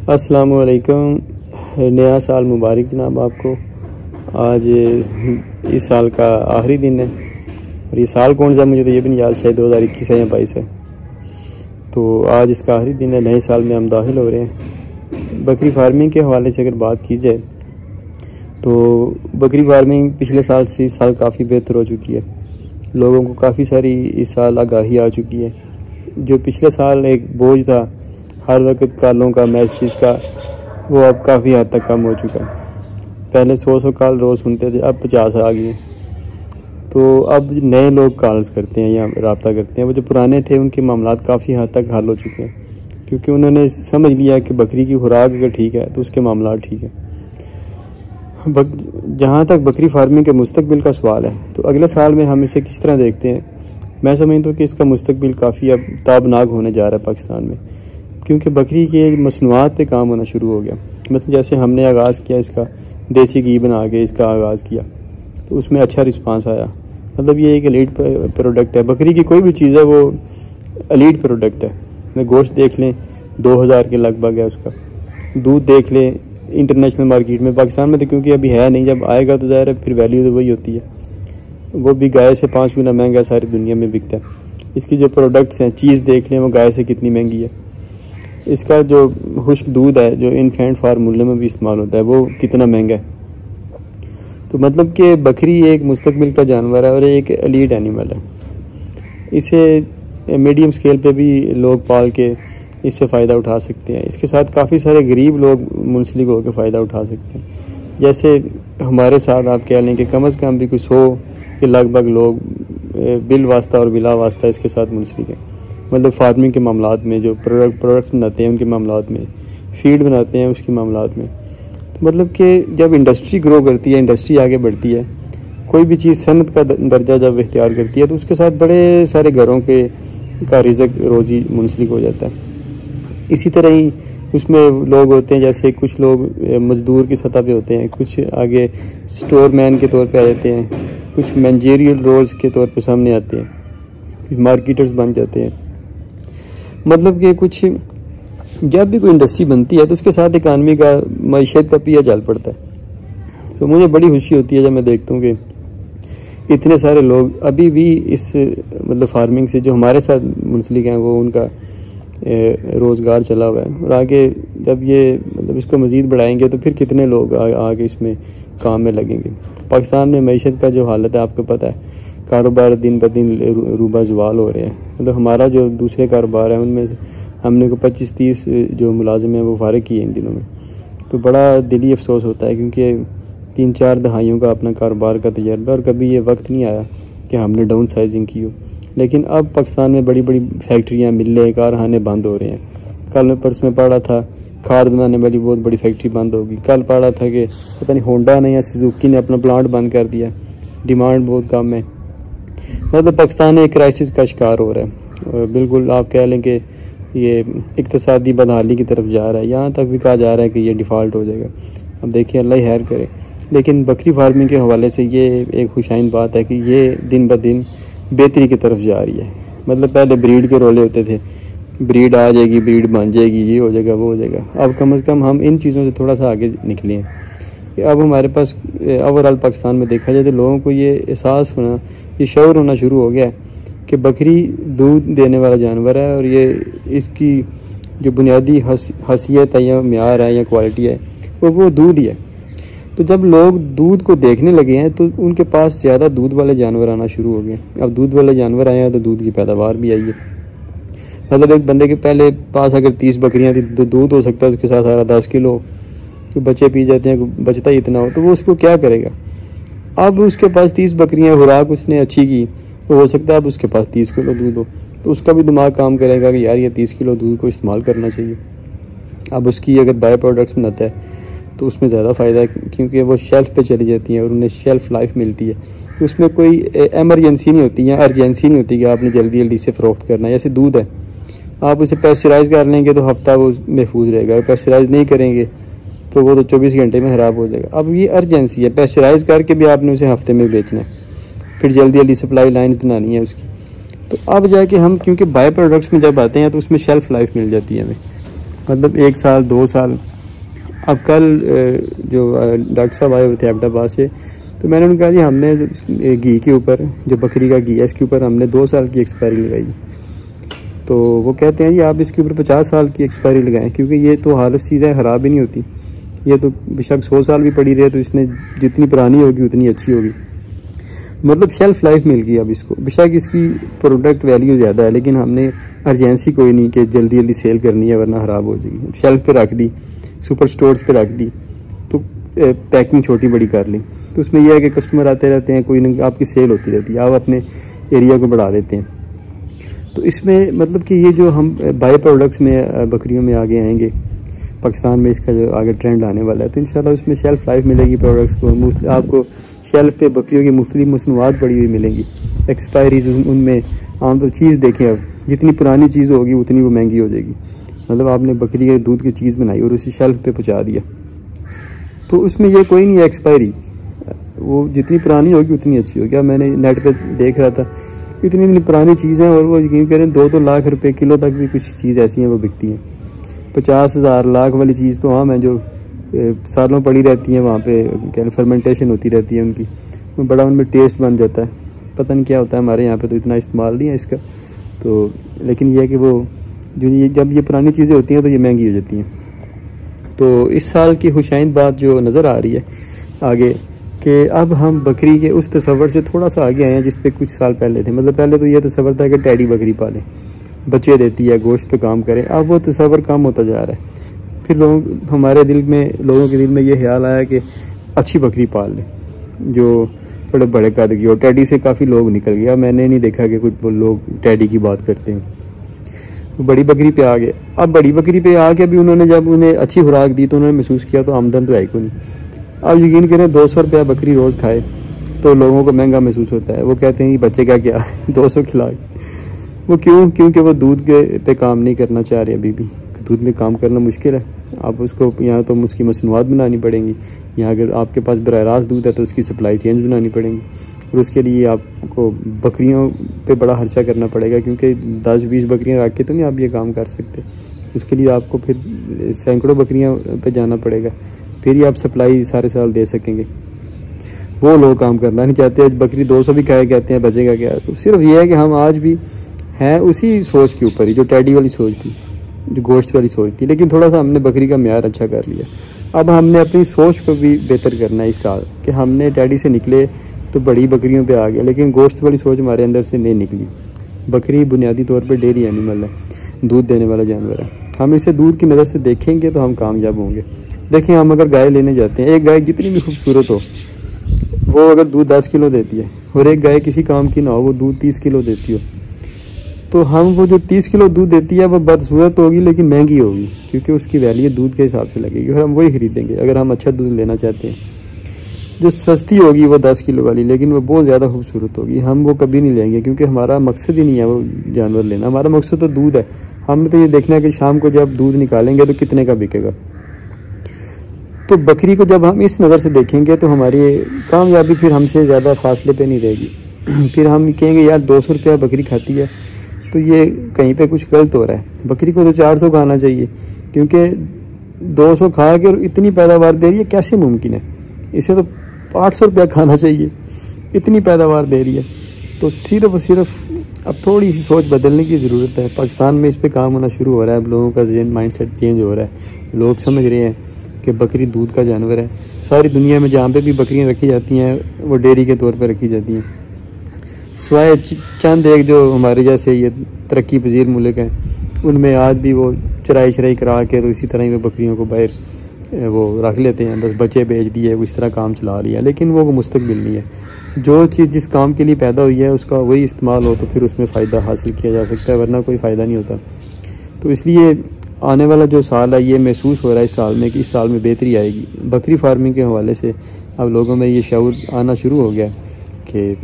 अस्सलाम वालेकुम। नया साल मुबारक जनाब आपको। आज इस साल का आखिरी दिन है और ये साल कौन सा मुझे तो ये भी नहीं याद, शायद 2021 है या 22 है। तो आज इसका आखिरी दिन है, नए साल में हम दाखिल हो रहे हैं। बकरी फार्मिंग के हवाले से अगर बात की जाए तो बकरी फार्मिंग पिछले साल से इस साल काफ़ी बेहतर हो चुकी है। लोगों को काफ़ी सारी इस साल आगाही आ चुकी है। जो पिछले साल एक बोझ था हर वक्त कॉलों का, मैसेज का, वो अब काफ़ी हद तक कम हो चुका है। पहले 100 कॉल रोज़ सुनते थे, अब 50 आ गए। तो अब नए लोग कॉल्स करते हैं या रब्ता करते हैं। वो जो पुराने थे उनके मामलात काफ़ी हद तक हल हो चुके हैं, क्योंकि उन्होंने समझ लिया कि बकरी की खुराक अगर ठीक है तो उसके मामलात ठीक है। जहाँ तक बकरी फार्मिंग के मुस्तकबिल का सवाल है तो अगले साल में हम इसे किस तरह देखते हैं, मैं समझता हूँ कि इसका मुस्तकबिल काफ़ी अब ताबनाक होने जा रहा है पाकिस्तान में, क्योंकि बकरी के मसनूआत पे काम होना शुरू हो गया। मतलब जैसे हमने आगाज़ किया इसका देसी घी बना के इसका आगाज़ किया तो उसमें अच्छा रिस्पांस आया। मतलब ये एक एलीट प्रोडक्ट है, बकरी की कोई भी चीज़ है वो एलीट प्रोडक्ट है। गोश्त देख लें 2000 के लगभग है उसका, दूध देख लें इंटरनेशनल मार्केट में, पाकिस्तान में तो क्योंकि अभी है नहीं, जब आएगा तो ज़ाहिर है फिर वैल्यू तो वही होती है। वो भी गाय से 5 गुना महंगा सारी दुनिया में बिकता है। इसकी जो प्रोडक्ट्स हैं, चीज़ देख लें वो गाय से कितनी महंगी है। इसका जो खुश्क दूध है जो इन्फेंट फार्मूले में भी इस्तेमाल होता है वो कितना महंगा है। तो मतलब कि बकरी एक मुस्तकबिल का जानवर है और एक एलीट एनिमल है। इसे मीडियम स्केल पे भी लोग पाल के इससे फ़ायदा उठा सकते हैं। इसके साथ काफ़ी सारे गरीब लोग मुंसलिक होकर फ़ायदा उठा सकते हैं। जैसे हमारे साथ आप कह लें कि कम से कम भी कुछ 100 के लगभग लोग बिल वास्ता और बिला वास्ता इसके साथ मुंसलिक हैं। मतलब फार्मिंग के मामलात में, जो प्रोडक्ट्स बनाते हैं उनके मामलात में, फीड बनाते हैं उसके मामलात में। तो मतलब कि जब इंडस्ट्री ग्रो करती है, इंडस्ट्री आगे बढ़ती है, कोई भी चीज़ सनत का दर्जा जब इख्तियार करती है तो उसके साथ बड़े सारे घरों का रिज़्क रोज़ी मुंसलिक हो जाता है। इसी तरह ही उसमें लोग होते हैं, जैसे कुछ लोग मजदूर की सतह पे होते हैं, कुछ आगे स्टोर मैन के तौर पे आ जाते हैं, कुछ मैनेजरियल रोल्स के तौर पे सामने आते हैं, कुछ मार्केटर्स बन जाते हैं। मतलब कि कुछ जब भी कोई इंडस्ट्री बनती है तो उसके साथ इकानमी का, मईशत का पिया चल पड़ता है। तो मुझे बड़ी खुशी होती है जब मैं देखता हूँ कि इतने सारे लोग अभी भी इस मतलब फार्मिंग से जो हमारे साथ मुंसलिक हैं वो उनका रोज़गार चला हुआ है। और आगे जब ये मतलब इसको मज़ीद बढ़ाएंगे तो फिर कितने लोग आगे इसमें काम में लगेंगे। पाकिस्तान में मईशत का जो हालत है आपको पता है, कारोबार दिन ब दिन रूबा जवाल हो रहे हैं। मतलब हमारा जो दूसरे कारोबार है उनमें हमने को 25-30 जो मुलाजिम हैं वो फारिग किए इन दिनों में। तो बड़ा दिली अफसोस होता है, क्योंकि 3-4 दहाइयों का अपना कारोबार का तजर्बा और कभी ये वक्त नहीं आया कि हमने डाउन साइजिंग की हो। लेकिन अब पाकिस्तान में बड़ी बड़ी फैक्ट्रियाँ, मिलें, कारखाने बंद हो रहे हैं। कल मैं परस में पढ़ा था खाद बनाने वाली बहुत बड़ी फैक्ट्री बंद होगी। कल पढ़ा था कि पता नहीं होंडा ने या सुजुकी ने अपना प्लांट बंद कर दिया, डिमांड बहुत कम है। मतलब पाकिस्तान एक क्राइसिस का शिकार हो रहा है और बिल्कुल आप कह लें कि ये इक्तसादी बदहाली की तरफ जा रहा है। यहाँ तक भी कहा जा रहा है कि ये डिफ़ॉल्ट हो जाएगा। अब देखिए, अल्लाह खैर करे। लेकिन बकरी फार्मिंग के हवाले से ये एक खुशाइन बात है कि ये दिन ब दिन बेहतरी की तरफ जा रही है। मतलब पहले ब्रीड के रोले होते थे, ब्रीड आ जाएगी, ब्रीड बन जाएगी, ये हो जाएगा, वो हो जाएगा। अब कम से कम हम इन चीज़ों से थोड़ा सा आगे निकले हैं। अब हमारे पास ओवरऑल पाकिस्तान में देखा जाए तो लोगों को ये एहसास होना, ये शऊर होना शुरू हो गया है कि बकरी दूध देने वाला जानवर है और ये इसकी जो बुनियादी हसीयत है या म्यार है या क्वालिटी है वो दूध ही है। तो जब लोग दूध को देखने लगे हैं तो उनके पास ज़्यादा दूध वाले जानवर आना शुरू हो गए। अब दूध वाले जानवर आए हैं तो दूध की पैदावार भी आई है। मतलब एक बंदे के पहले पास अगर 30 बकरियां थी तो दूध हो सकता है उसके साथ सारा 10 किलो, तो बच्चे पी जाते हैं, बचता ही इतना हो तो वो उसको क्या करेगा। अब उसके पास 30 बकरियां, खुराक उसने अच्छी की तो हो सकता है अब उसके पास 30 किलो दूध हो, तो उसका भी दिमाग काम करेगा कि यार ये 30 किलो दूध को इस्तेमाल करना चाहिए। अब उसकी अगर बाय प्रोडक्ट्स बनाता है तो उसमें ज़्यादा फ़ायदा है, क्योंकि वो शेल्फ़ पे चली जाती हैं और उन्हें शेल्फ़ लाइफ मिलती है। तो उसमें कोई एमरजेंसी नहीं होती या अर्जेंसी नहीं होती कि आपने जल्दी जल्दी से फ़रोख्त करना है। जैसे दूध है, आप उसे पैस्चराइज़ कर लेंगे तो हफ्ता वो महफूज रहेगा, पैस्चराइज़ नहीं करेंगे तो वो तो 24 घंटे में ख़राब हो जाएगा। अब ये अर्जेंसी है, पैस्चराइज़ करके भी आपने उसे हफ्ते में बेचना है, फिर जल्दी जल्दी सप्लाई लाइन्स बनानी है उसकी। तो अब जाके हम क्योंकि बाय प्रोडक्ट्स में जब आते हैं तो उसमें शेल्फ़ लाइफ मिल जाती है हमें। मतलब 1 साल 2 साल। अब कल जो डॉक्टर साहब आए हुए थे अहमदाबाद से, तो मैंने उनको कहा जी हमने घी के ऊपर, जो बकरी का घी है, इसके ऊपर हमने 2 साल की एक्सपायरी लगाई। तो वो कहते हैं जी आप इसके ऊपर 50 साल की एक्सपायरी लगाएं, क्योंकि ये तो हालत सीधा ख़राब ही नहीं होती, ये तो बेशक 100 साल भी पड़ी रहे तो इसने जितनी पुरानी होगी उतनी अच्छी होगी। मतलब शेल्फ़ लाइफ मिल गई अब इसको। बेशक इसकी प्रोडक्ट वैल्यू ज़्यादा है, लेकिन हमने अर्जेंसी कोई नहीं कि जल्दी जल्दी सेल करनी है वरना ख़राब हो जाएगी। शेल्फ़ पे रख दी, सुपर स्टोर्स पे रख दी, तो पैकिंग छोटी बड़ी कर ली, तो उसमें यह है कि कस्टमर आते रहते हैं, कोई ना आपकी सेल होती रहती है, आप अपने एरिया को बढ़ा देते हैं। तो इसमें मतलब कि ये जो हम बाई प्रोडक्ट्स में बकरियों में आगे आएंगे, पाकिस्तान में इसका जो आगे ट्रेंड आने वाला है, तो इंशाल्लाह उसमें शेल्फ़ लाइफ मिलेगी प्रोडक्ट्स को। आपको शेल्फ़ पे बकरियों की मुख्तलिफ मसनूआत पड़ी हुई मिलेंगी, एक्सपायरीज उनमें आम तो चीज़ देखें, अब जितनी पुरानी चीज़ होगी उतनी वो महंगी हो जाएगी। मतलब आपने बकरी के दूध की चीज़ बनाई और उसी शेल्फ़ पे पहुँचा दिया, तो उसमें ये कोई नहीं है एक्सपायरी, वो जितनी पुरानी होगी उतनी अच्छी होगी। अब मैंने नेट पे देख रहा था, इतनी पुरानी चीज़ है और वो यकीन करें 2-2 लाख रुपए किलो तक भी कुछ चीज़ ऐसी हैं वो बिकती हैं। 50,000 लाख वाली चीज़ तो आम है, जो सालों पड़ी रहती हैं वहाँ पे, क्या फर्मेंटेशन होती रहती है उनकी, वो बड़ा उनमें टेस्ट बन जाता है। पता नहीं क्या होता है, हमारे यहाँ पे तो इतना इस्तेमाल नहीं है इसका, तो लेकिन यह है कि वो जो जब ये पुरानी चीज़ें होती हैं तो ये महंगी हो जाती हैं। तो इस साल की खुशाइंद बात जो नज़र आ रही है आगे, कि अब हम बकरी के उस तस्वर से थोड़ा सा आगे आए हैं जिस पे कुछ साल पहले थे। मतलब पहले तो ये तस्वर था कि टैडी बकरी पालें, बच्चे देती है, गोश्त पे काम करें। अब वो तस्वर कम होता जा रहा है। फिर लोगों के दिल में ये ख्याल आया कि अच्छी बकरी पाल लें जो थोड़े बड़े कद की हो। टैडी से काफ़ी लोग निकल गया, मैंने नहीं देखा कि कुछ लोग टैडी की बात करते हैं। तो बड़ी बकरी पे आ गए। अब बड़ी बकरी पे आ के भी उन्होंने जब उन्हें अच्छी खुराक दी तो उन्होंने महसूस किया तो आमदन तो है ही नहीं। अब यकीन करें 200 रुपया बकरी रोज़ खाए तो लोगों को महंगा महसूस होता है। वो कहते हैं कि बच्चे का क्या 200 खिला। वो क्यों? क्योंकि वो दूध के पे काम नहीं करना चाह रहे अभी भी। दूध में काम करना मुश्किल है। आप उसको यहाँ तो उसकी मसनूआत बनानी पड़ेंगी, यहाँ अगर आपके पास बराह रास्त दूध है तो उसकी सप्लाई चेंज बनानी पड़ेंगी, और उसके लिए आपको बकरियों पे बड़ा खर्चा करना पड़ेगा, क्योंकि 10-20 बकरियाँ रख के तो नहीं आप ये काम कर सकते। उसके लिए आपको फिर सैकड़ों बकरियाँ पे जाना पड़ेगा, फिर ही आप सप्लाई सारे साल दे सकेंगे। वो लोग काम करना नहीं चाहते। बकरी 200 भी खाए कहते हैं बचेगा क्या। तो सिर्फ ये है कि हम आज भी हैं उसी सोच के ऊपर ही जो टैडी वाली सोच थी, जो गोश्त वाली सोच थी, लेकिन थोड़ा सा हमने बकरी का म्यार अच्छा कर लिया। अब हमने अपनी सोच को भी बेहतर करना है इस साल, कि हमने टैडी से निकले तो बड़ी बकरियों पे आ गया, लेकिन गोश्त वाली सोच हमारे अंदर से नहीं निकली। बकरी बुनियादी तौर पर डेयरी एनिमल है, दूध देने वाला जानवर है। हम इसे दूध की नज़र से देखेंगे तो हम कामयाब होंगे। देखिए, हम अगर गाय लेने जाते हैं, एक गाय जितनी भी खूबसूरत हो, वो अगर दूध 10 किलो देती है, और एक गाय किसी काम की ना हो, वो दूध 30 किलो देती हो, तो हम वो जो 30 किलो दूध देती है वो बदसूरत होगी लेकिन महंगी होगी, क्योंकि उसकी वैल्यू दूध के हिसाब से लगेगी और हम वही खरीदेंगे। अगर हम अच्छा दूध लेना चाहते हैं, जो सस्ती होगी वो 10 किलो वाली, लेकिन वो बहुत ज़्यादा खूबसूरत होगी, हम वो कभी नहीं लेंगे, क्योंकि हमारा मकसद ही नहीं है वो जानवर लेना। हमारा मकसद तो दूध है। हमने तो ये देखना है कि शाम को जब दूध निकालेंगे तो कितने का बिकेगा। तो बकरी को जब हम इस नज़र से देखेंगे तो हमारी कामयाबी फिर हमसे ज़्यादा फासले पे नहीं रहेगी। फिर हम कहेंगे यार 200 रुपया बकरी खाती है तो ये कहीं पे कुछ गलत हो रहा है। बकरी को तो 400 खाना चाहिए, क्योंकि 200 खा के और इतनी पैदावार दे रही है, कैसे मुमकिन है? इसे तो 800 रुपया खाना चाहिए, इतनी पैदावार दे रही है। तो सिर्फ और सिर्फ अब थोड़ी सी सोच बदलने की ज़रूरत है। पाकिस्तान में इस पर काम होना शुरू हो रहा है। अब लोगों का जहन माइंडसेट चेंज हो रहा है। लोग समझ रहे हैं कि बकरी दूध का जानवर है। सारी दुनिया में जहाँ पे भी बकरियाँ रखी जाती हैं वो डेयरी के तौर पर रखी जाती हैं, सिवाय चंद एक जो हमारे जैसे ये तरक्की पजीर मुल्क हैं, उनमें आज भी वो चराई शराई करा के तो इसी तरह ही वो बकरियों को बाहर वो रख लेते हैं, बस बच्चे बेच दिए, इस तरह काम चला लिया। लेकिन वो मुस्तकबिल नहीं है। जो चीज़ जिस काम के लिए पैदा हुई है उसका वही इस्तेमाल हो तो फिर उसमें फ़ायदा हासिल किया जा सकता है, वरना कोई फ़ायदा नहीं होता। तो इसलिए आने वाला जो साल है, ये महसूस हो रहा है इस साल में कि इस साल में बेहतरी आएगी। बकरी फार्मिंग के हवाले से अब लोगों में ये शऊर आना शुरू हो गया कि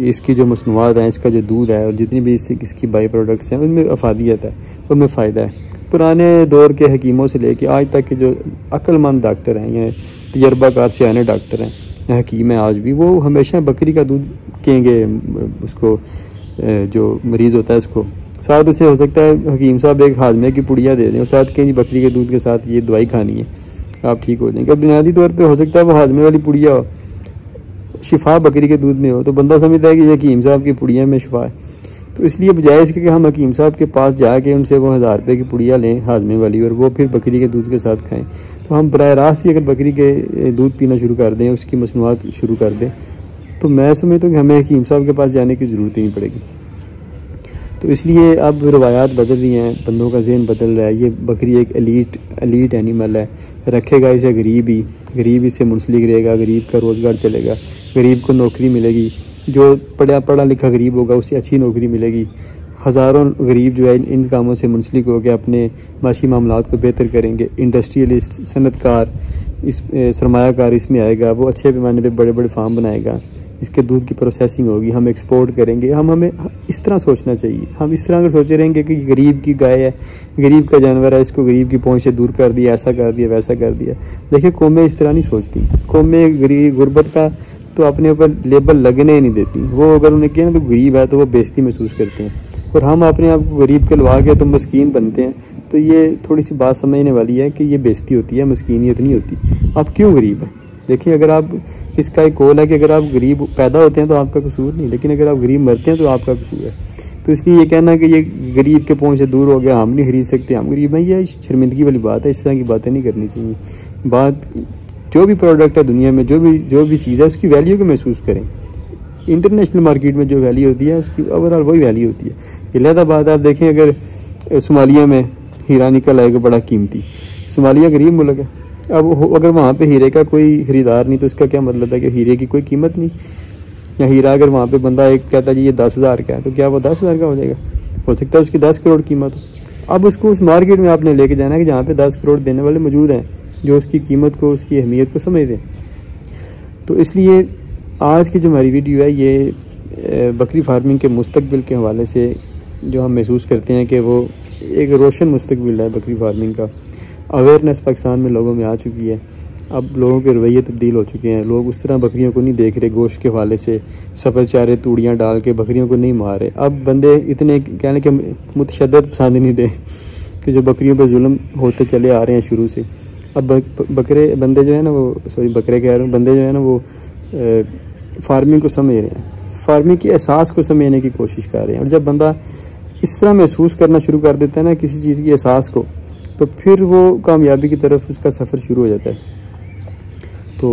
इसकी जो मसनूआत हैं, इसका जो दूध है और जितनी भी इसकी बाई प्रोडक्ट्स हैं, उनमें अफादियत है, उनमें फ़ायदा है। पुराने दौर के हकीमों से लेके आज तक के जो अक्लमंद डॉक्टर हैं या तजर्बाकार सियाने डॉक्टर हैं, हकीम हैं, आज भी वो हमेशा बकरी का दूध कहेंगे उसको, जो मरीज़ होता है उसको साथ उसे हो सकता है हकीम साहब एक हाजमे की पुड़िया दे दें और साथ कहीं बकरी के दूध के साथ ये दवाई खानी है, आप ठीक हो जाएंगे। अब बुनियादी तौर पे हो सकता है वो हाजमे वाली पुड़िया हो, शिफा बकरी के दूध में हो, तो बंदा समझता है कि ये हकीम साहब की पुड़िया में शिफा है। तो इसलिए बजाय इसके कि हम हकीम साहब के पास जाके उनसे वो 1000 रुपये की पुड़िया लें हाजमे वाली और वो फिर बकरी के दूध के साथ खाएं, तो हम बराह रास्त ही अगर बकरी के दूध पीना शुरू कर दें, उसकी मसनूआत शुरू कर दें, तो मैं समझता हूँ कि हमें हकीम साहब के पास जाने की ज़रूरत ही नहीं पड़ेगी। तो इसलिए अब रवायात बदल रही हैं, बंदों का जहन बदल रहा है। ये बकरी एक एलीट एनिमल है, रखेगा इसे गरीब इससे मुंसलिक रहेगा, गरीब का रोज़गार चलेगा, गरीब को नौकरी मिलेगी, जो पढ़ा लिखा गरीब होगा उसे अच्छी नौकरी मिलेगी। हज़ारों गरीब जो है इन कामों से मुंसलिक होकर अपने माशी मामलात को बेहतर करेंगे। इंडस्ट्रियलिस्ट, सनतकार, इस सरमायाकार इसमें आएगा, वो अच्छे पैमाने पे बड़े बड़े फार्म बनाएगा, इसके दूध की प्रोसेसिंग होगी, हम एक्सपोर्ट करेंगे। हमें इस तरह सोचना चाहिए। हम इस तरह अगर सोचे रहेंगे कि गरीब की गाय है, गरीब का जानवर है, इसको गरीब की पहुंच से दूर कर दिया, ऐसा कर दिया, वैसा कर दिया। देखिए कौमें इस तरह नहीं सोचती। कौमें गरीब गुर्बत का तो अपने ऊपर लेबल लगने ही नहीं देती। वो अगर उन्हें किया ना तो गरीब है तो वो बेइज्जती महसूस करते हैं, और हम अपने आप को गरीब कहलवा के तो मस्कीन बनते हैं। तो ये थोड़ी सी बात समझने वाली है कि ये बेइज्जती होती है, मस्कीनियत नहीं होती। आप क्यों गरीब हैं? देखिए अगर आप, इसका एक कौल है कि अगर आप गरीब पैदा होते हैं तो आपका कसूर नहीं, लेकिन अगर आप गरीब मरते हैं तो आपका कसूर है। तो इसलिए ये कहना कि ये गरीब के पहुंच से दूर हो गया, हम नहीं खरीद सकते, हम गरीब हैं, ये शर्मिंदगी वाली बात है। इस तरह की बातें नहीं करनी चाहिए। बात, जो भी प्रोडक्ट है दुनिया में, जो भी चीज़ है, उसकी वैल्यू को महसूस करें। इंटरनेशनल मार्केट में जो वैल्यू होती है उसकी ओवरऑल वही वैल्यू होती है। ये लहदा बात आप देखें, अगर सोमालिया में हीरा निकल आएगा बड़ा कीमती, सोमालिया गरीब मुल्क है, अब अगर वहाँ पे हीरे का कोई ख़रीदार नहीं तो इसका क्या मतलब है कि हीरे की कोई कीमत नहीं। या हीरा अगर वहाँ पे बंदा एक कहता है जी ये 10,000 का है, तो क्या वो 10,000 का हो जाएगा? हो सकता है उसकी 10 करोड़ कीमत हो। अब उसको उस मार्केट में आपने लेके जाना है कि जहाँ पे 10 करोड़ देने वाले मौजूद हैं, जो उसकी कीमत को, उसकी अहमियत को समझ दें। तो इसलिए आज की जो हमारी वीडियो है ये बकरी फार्मिंग के मुस्तकबिल के हवाले से जो हम महसूस करते हैं कि वो एक रोशन मुस्तकबिल है बकरी फार्मिंग का। अवेयरनेस पाकिस्तान में लोगों में आ चुकी है। अब लोगों के रवैये तब्दील हो चुके हैं। लोग उस तरह बकरियों को नहीं देख रहे, गोश्त के हवाले से सफ़र चारे तूड़ियाँ डाल के बकरियों को नहीं मार रहे। अब बंदे इतने कहने के मुतशद्दद पसंद नहीं रहे कि जो बकरियों पर जुल्म होते चले आ रहे हैं शुरू से। अब बंदे जो है ना वो, सॉरी बकरे कह रहे हैं, बंदे जो है ना वो फार्मिंग को समझ रहे हैं, फार्मिंग के एहसास को समझने की कोशिश कर रहे हैं। और जब बंदा इस तरह महसूस करना शुरू कर देता है ना किसी चीज़ की एहसास को, तो फिर वो कामयाबी की तरफ उसका सफ़र शुरू हो जाता है। तो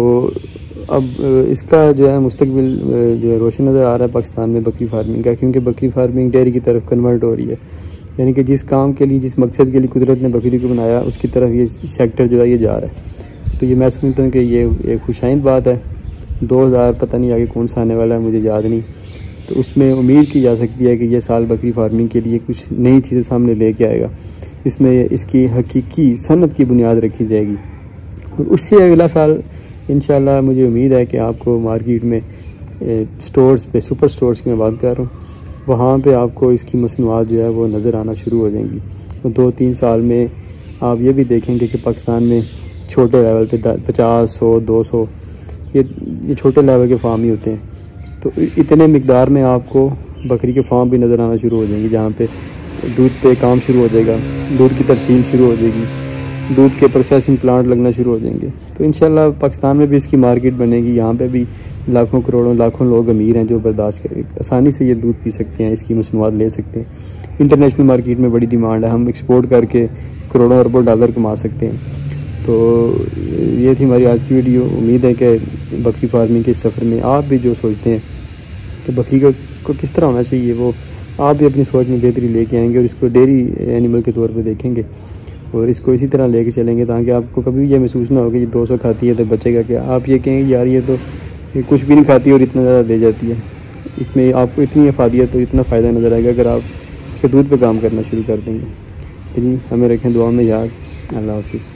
अब इसका जो है मुस्तकबिल जो है रोशन नज़र आ रहा है पाकिस्तान में बकरी फार्मिंग का, क्योंकि बकरी फार्मिंग डेयरी की तरफ कन्वर्ट हो रही है। यानी कि जिस काम के लिए, जिस मकसद के लिए कुदरत ने बकरी को बनाया, उसकी तरफ ये सेक्टर जो है ये जा रहा है। तो ये मैं समझता हूँ कि ये एक खुशाइंद बात है। 2000 पता नहीं आगे कौन सा आने वाला है, मुझे याद नहीं। तो उसमें उम्मीद की जा सकती है कि ये साल बकरी फार्मिंग के लिए कुछ नई चीज़ें सामने लेके आएगा। इसमें इसकी हकीकी सनत की बुनियाद रखी जाएगी। और उससे अगला साल इंशाल्लाह मुझे उम्मीद है कि आपको मार्केट में स्टोर्स पे, सुपर स्टोर्स की मैं बात कर रहा हूँ, वहाँ पे आपको इसकी मसनूआत जो है वो नज़र आना शुरू हो जाएंगी। तो 2-3 साल में आप ये भी देखेंगे कि पाकिस्तान में छोटे लेवल पे 50, 100, 200 ये छोटे लेवल के फार्म ही होते हैं। तो इतने मिकदार में आपको बकरी के फार्म भी नज़र आना शुरू हो जाएंगे, जहाँ पे दूध पे काम शुरू हो जाएगा, दूध की तरसील शुरू हो जाएगी, दूध के प्रोसेसिंग प्लांट लगना शुरू हो जाएंगे। तो इंशाल्लाह पाकिस्तान में भी इसकी मार्केट बनेगी। यहाँ पे भी लाखों करोड़ों लाखों लोग अमीर हैं जो बर्दाश्त करें, आसानी से ये दूध पी सकते हैं, इसकी मसनूआत ले सकते हैं। इंटरनेशनल मार्केट में बड़ी डिमांड है, हम एक्सपोर्ट करके करोड़ों अरबों डॉलर कमा सकते हैं। तो ये थी हमारी आज की वीडियो। उम्मीद है कि बकरी फार्मिंग के सफ़र में आप भी जो सोचते हैं कि बकरी को किस तरह होना चाहिए, वो आप भी अपनी सोच में बेहतरी लेके आएंगे और इसको डेयरी एनिमल के तौर पे देखेंगे और इसको इसी तरह लेके चलेंगे, ताकि आपको कभी ये महसूस ना हो कि ये 200 खाती है तो बचेगा क्या। आप ये कहेंगे यार ये तो ये कुछ भी नहीं खाती और इतना ज़्यादा दे जाती है। इसमें आपको इतनी अफादियत और इतना फ़ायदा नज़र आएगा अगर आप इसके दूध पर काम करना शुरू कर देंगे। जी हमें रखें दुआ में याद। अल्लाह हाफिज़।